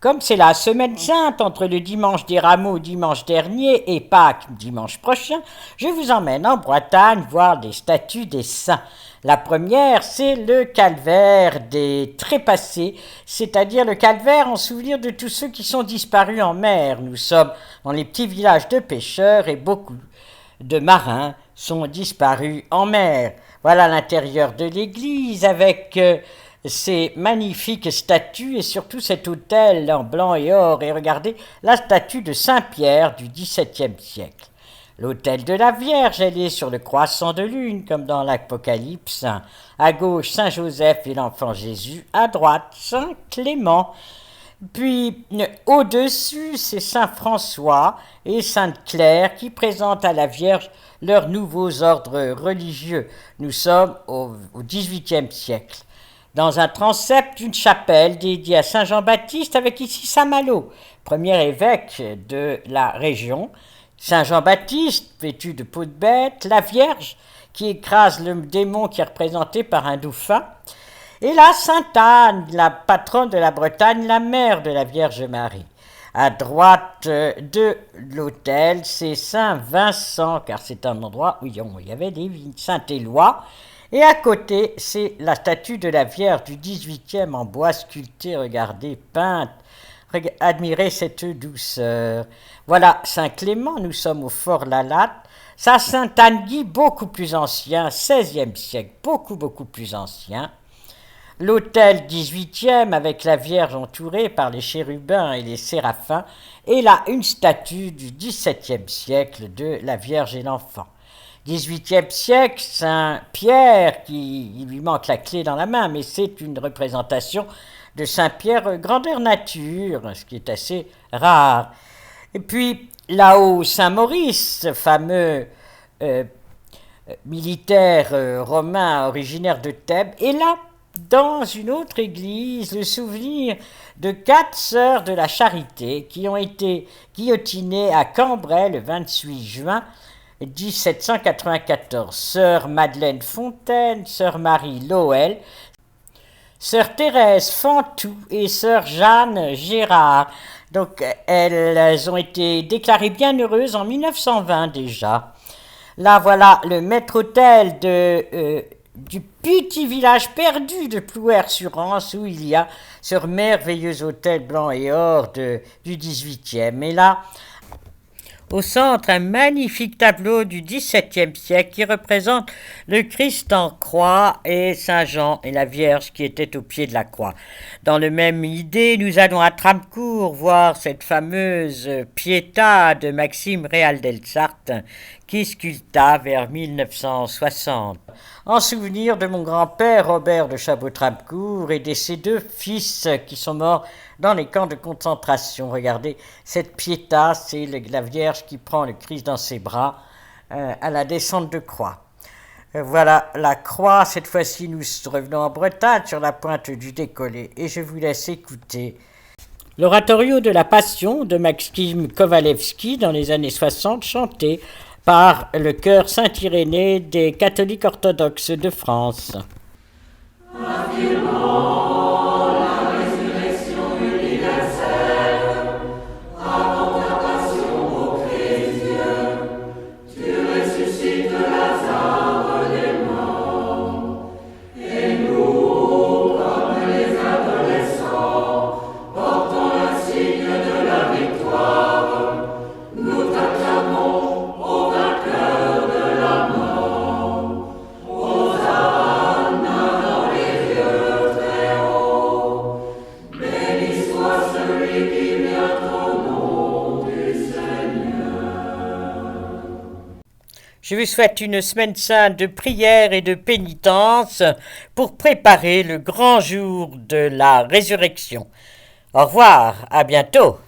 Comme c'est la semaine sainte entre le dimanche des Rameaux dimanche dernier et Pâques dimanche prochain, je vous emmène en Bretagne voir des statues des saints. La première, c'est le calvaire des trépassés, c'est-à-dire le calvaire en souvenir de tous ceux qui sont disparus en mer. Nous sommes dans les petits villages de pêcheurs et beaucoup de marins sont disparus en mer. Voilà l'intérieur de l'église avec ces magnifiques statues et surtout cet autel en blanc et or. Et regardez la statue de Saint-Pierre du XVIIe siècle. L'autel de la Vierge, elle est sur le croissant de lune, comme dans l'Apocalypse. À gauche, Saint Joseph et l'enfant Jésus. À droite, Saint Clément. Puis, au-dessus, c'est Saint François et Sainte Claire qui présentent à la Vierge leurs nouveaux ordres religieux. Nous sommes au XVIIIe siècle. Dans un transept, une chapelle dédiée à Saint Jean-Baptiste, avec ici Saint Malo, premier évêque de la région. Saint Jean-Baptiste, vêtu de peau de bête, la Vierge qui écrase le démon qui est représenté par un dauphin, et là Sainte Anne, la patronne de la Bretagne, la mère de la Vierge Marie. À droite de l'autel, c'est Saint Vincent, car c'est un endroit où il y avait des vignes, Saint-Éloi, et à côté, c'est la statue de la Vierge du XVIIIe en bois sculpté, regardez, peinte. Admirez cette douceur. Voilà Saint-Clément, nous sommes au Fort Lalatte. Ça, Saint-Anne-Guy, beaucoup plus ancien, XVIe siècle, beaucoup plus ancien. L'autel XVIIIe avec la Vierge entourée par les chérubins et les séraphins. Et là, une statue du XVIIe siècle de la Vierge et l'enfant. XVIIIe siècle, Saint-Pierre, il lui manque la clé dans la main, mais c'est une représentation de Saint-Pierre grandeur nature, ce qui est assez rare. Et puis là-haut, Saint-Maurice, fameux militaire romain originaire de Thèbes. Et là, dans une autre église, le souvenir de 4 sœurs de la Charité qui ont été guillotinées à Cambrai le 28 juin 1794. Sœur Madeleine Fontaine, sœur Marie Lowell, sœur Thérèse Fantou et sœur Jeanne Gérard. Donc elles ont été déclarées bienheureuses en 1920 déjà. Là voilà le maître-autel du petit village perdu de Plouer-sur-Anse où il y a ce merveilleux hôtel blanc et or du 18e. Et là, au centre, un magnifique tableau du XVIIe siècle qui représente le Christ en croix et Saint Jean et la Vierge qui étaient au pied de la croix. Dans le même idée, nous allons à Tramcourt voir cette fameuse Pietà de Maxime Réal-Delsarte qui sculpta vers 1960. En souvenir de mon grand-père Robert de Chabot-Tramcourt et de ses 2 fils qui sont morts dans les camps de concentration. Regardez, cette Pietà, c'est la Vierge qui prend le Christ dans ses bras à la descente de croix. Voilà la croix, cette fois-ci nous revenons en Bretagne sur la pointe du décollé et je vous laisse écouter l'oratorio de la Passion de Maxime Kowalewski dans les années 60, chanté par le chœur Saint-Irénée des catholiques orthodoxes de France. Je vous souhaite une semaine sainte de prière et de pénitence pour préparer le grand jour de la résurrection. Au revoir, à bientôt.